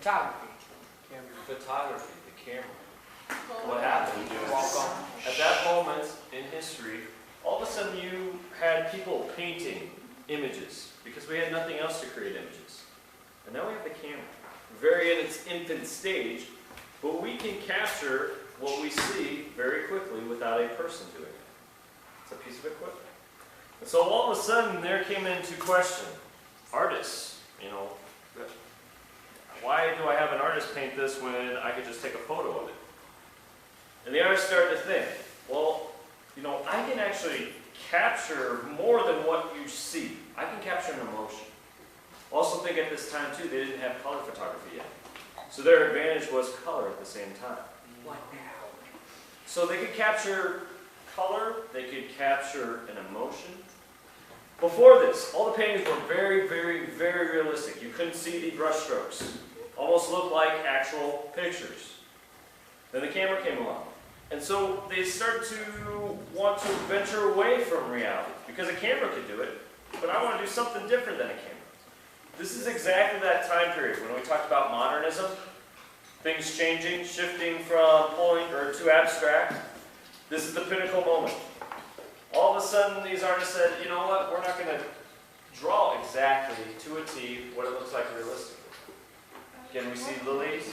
Photography. Photography, the camera. What happened is, at that moment in history, all of a sudden you had people painting images because we had nothing else to create images. And now we have the camera. Very in its infant stage, but we can capture what we see very quickly without a person doing it. It's a piece of equipment. And so all of a sudden there came into question artists, why do I have an artist paint this when I could just take a photo of it? And the artist started to think, well, I can actually capture more than what you see. I can capture an emotion. Also think at this time too, they didn't have color photography yet. So their advantage was color at the same time. What now? So they could capture color, they could capture an emotion. Before this, all the paintings were very, very, very realistic. You couldn't see the brush strokes. Almost looked like actual pictures. Then the camera came along. And so they started to want to venture away from reality. Because a camera could do it, but I want to do something different than a camera. This is exactly that time period when we talked about modernism. Things changing, shifting from point or to abstract. This is the pinnacle moment. All of a sudden these artists said, you know what, we're not going to draw exactly to a T what it looks like realistically. Again, we see lilies.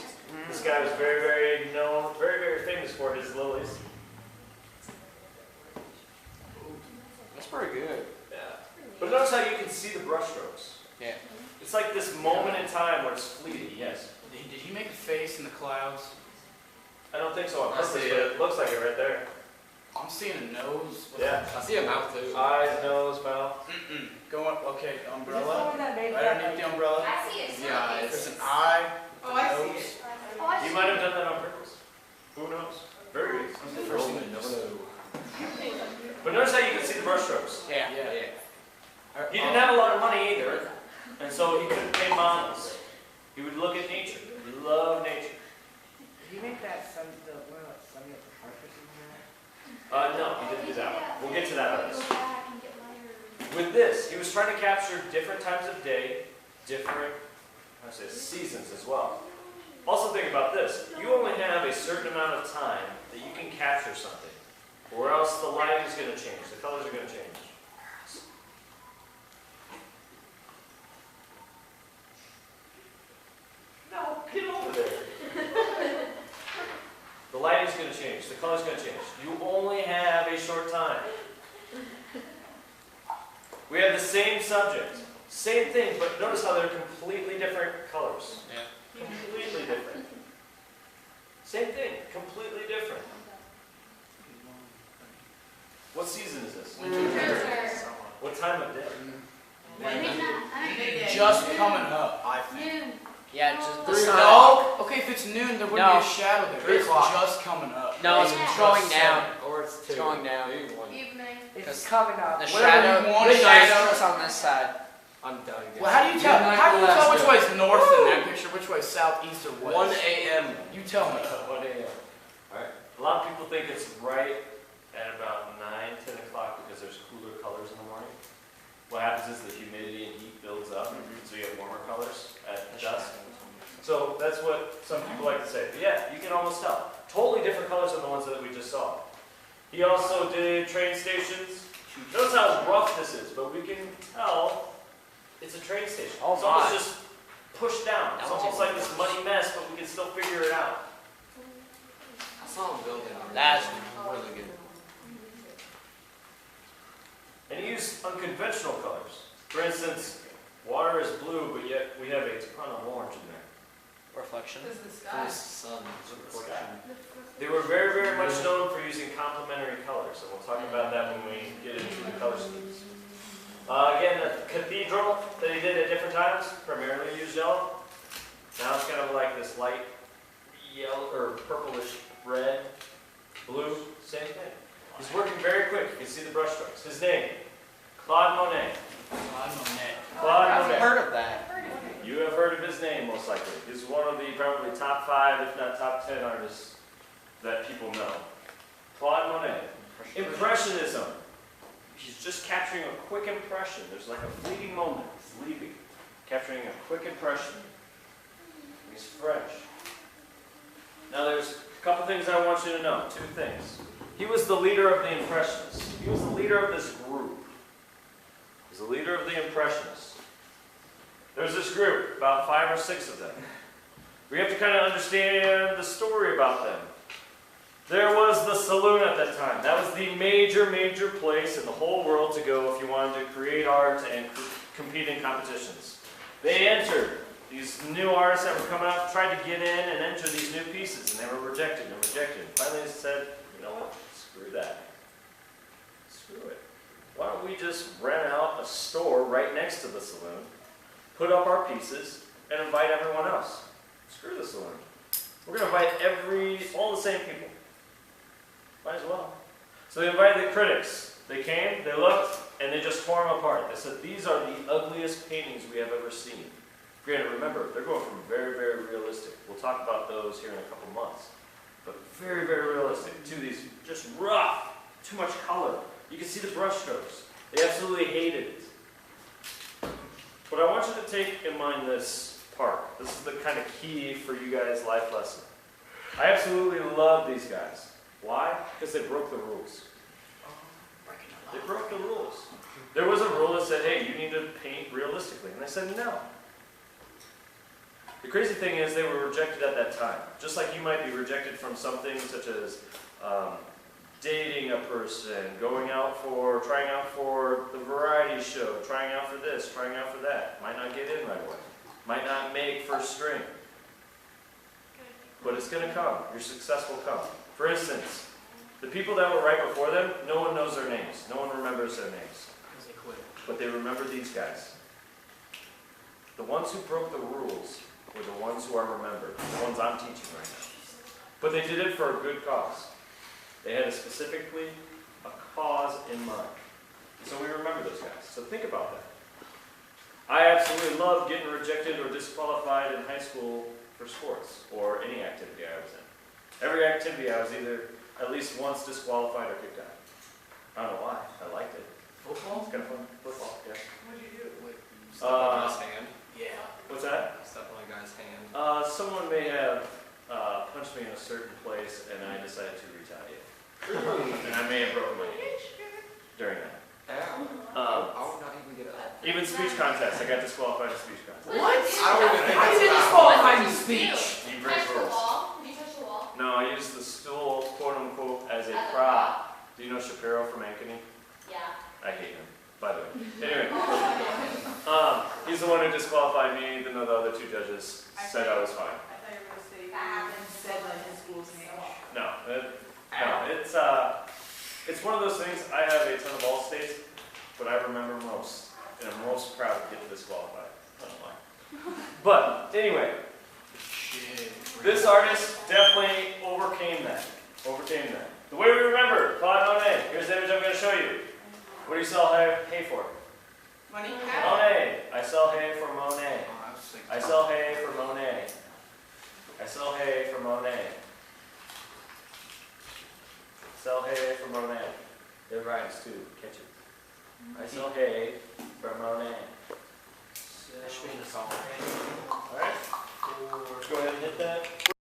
This guy was very, very known, very, very famous for his lilies. That's pretty good. Yeah. But notice how you can see the brush strokes. Yeah. It's like this moment in time where it's fleeting. Yes. Did he make a face in the clouds? I don't think so on purpose, but see it. it looks like it right there. I'm seeing a nose. Yeah. I see a mouth too. Eyes, nose, mouth. Going, okay, the Is this umbrella. the one that made Right that? underneath the umbrella. I see it. Yeah, There's an eye. Oh, I see nose. it. Oh, I You see might it. have done that on purpose. Who knows? Very good. That's the first thing I noticed. But notice how you can see the brush strokes. Yeah. Yeah. He didn't have a lot of money either, and so he couldn't pay models. He would look at nature. He loved nature. Did he make that sun at the park or something like that? No, he didn't do that one. We'll get to that artist. Go back and get my- With this, he was trying to capture different times of day, different seasons as well. Also think about this. You only have a certain amount of time that you can capture something, or else the light is going to change. The colors are going to change. No, get over there. The lighting is going to change. The color is going to change. You only have a short time. We have the same subject, same thing, but notice how they're completely different colors. Yeah. Completely different. Same thing, completely different. What season is this? Winter. What time of day? Just coming up, I think. Noon. Yeah, just the sun. No. Okay, if it's noon, there wouldn't No. be a shadow there. 3 It's o'clock. just coming up. No, it's Yeah. going down. Or it's 2. It's going down. Either one. Evening. It's coming up. The Whatever shadow, you want, the guys. shadow's on this side. I'm done. Well, how do you tell? Midnight How do you tell which Alaska. way is north in that picture? Which way is south, east, or west? 1 a.m. You tell me. 1 a.m. Alright. A lot of people think it's right at about 9, 10 o'clock because there's cooler colors in the morning. What happens is the humidity and heat builds up, so you have warmer colors at dusk. So that's what some people like to say. But yeah, you can almost tell. Totally different colors than the ones that we just saw. He also did train stations. Notice how rough this is, but we can tell it's a train station. Oh It's almost my. just pushed down. It's almost like this muddy mess, but we can still figure it out. I saw him building. That's really good. And he used unconventional colors. For instance, water is blue, but yet we have a ton of orange in there. reflection. This is the For sky. the sun. reflection. They were very, very much known for using complementary colors, and we'll talk about that when we get into the color schemes. Again, the cathedral that he did at different times primarily used yellow. Now it's kind of like this light yellow or purplish red, blue, same thing. He's working very quick. You can see the brush strokes. His name, ClaudeMonet. ClaudeMonet. Claude I've Monet. heard of that. You have heard of his name, most likely. He's one of the probably top 5, if not top 10 artists that people know. Claude Monet. Impressionism. He's just capturing a quick impression. There's like a fleeting moment. He's leaving. Capturing a quick impression. We He's French. Now there's a couple things I want you to know. Two things. He was the leader of the Impressionists. He was the leader of this group. He was the leader of the Impressionists. There's this group, about 5 or 6 of them. We have to kind of understand the story about them. There was the saloon at that time. That was the major place in the whole world to go if you wanted to create art and compete in competitions. They entered. These new artists that were coming up tried to get in and enter these new pieces, and they were rejected and rejected. Finally they said, you know what, screw that. Screw it. Why don't we just rent out a store right next to the saloon, put up our pieces, and invite everyone else? Screw the saloon. We're going to invite all the same people. Might as well. So they invited the critics. They came, they looked, and they just tore them apart. They said, these are the ugliest paintings we have ever seen. Granted, remember, they're going from very realistic. We'll talk about those here in a couple months. But very realistic to these just rough, too much color. You can see the brush strokes. They absolutely hated it. But I want you to take in mind this part. This is the kind of key for you guys' life lesson. I absolutely love these guys. Why? Because they broke the rules. They broke the rules. There was a rule that said, hey, you need to paint realistically. And they said no. The crazy thing is they were rejected at that time. Just like you might be rejected from something such as dating a person, trying out for the variety show, trying out for this, trying out for that. Might not get in right away. Might not make first string. But it's going to come. Your success will come. For instance, the people that were right before them, no one knows their names. No one remembers their names. Because they quit. But they remember these guys. The ones who broke the rules were the ones who are remembered. The ones I'm teaching right now. But they did it for a good cause. They had specifically a cause in mind. So we remember those guys. So think about that. I absolutely loved getting rejected or disqualified in high school for sports or any activity I was in. Every activity I was either at least once disqualified or kicked out. I don't know why. I liked it. Football? It's kind of fun. Football, yeah. What did you do? Wait, you step on a guy's hand? Yeah. What's that? Step on a guy's hand. Someone may have punched me in a certain place and I decided to retaliate. And I may have broken my knee during that. Ow. I would not even get up. Even speech contest. I got disqualified in speech contest. What? I don't even think How that's did you allowed. disqualify me speech? You Touch break the rules. wall? Did you touch the wall? No, I used the stool, quote unquote, as a prop. Do you know Shapiro from Ankeny? Yeah. I hate him, by the way. Anyway, he's the one who disqualified me, even though the other 2 judges said I was fine. I thought you were going to say That happens. said like his school's name. No, it's one of those things. I have a ton of all states, but I remember most, and I'm most proud of getting disqualified. I don't know why. But anyway, this artist definitely overcame that. The way we remember ClaudeMonet. Here's the image I'm going to show you. What do you sell hay for? Money? Monet. I sell hay for Monet. Oh, I was thinking. I sell hay for Monet. I sell hay for Monet. Sell hay for Monet. It rhymes too. Catch it. I sell hay for Monet. That should be in the song. Alright. Go ahead and hit that.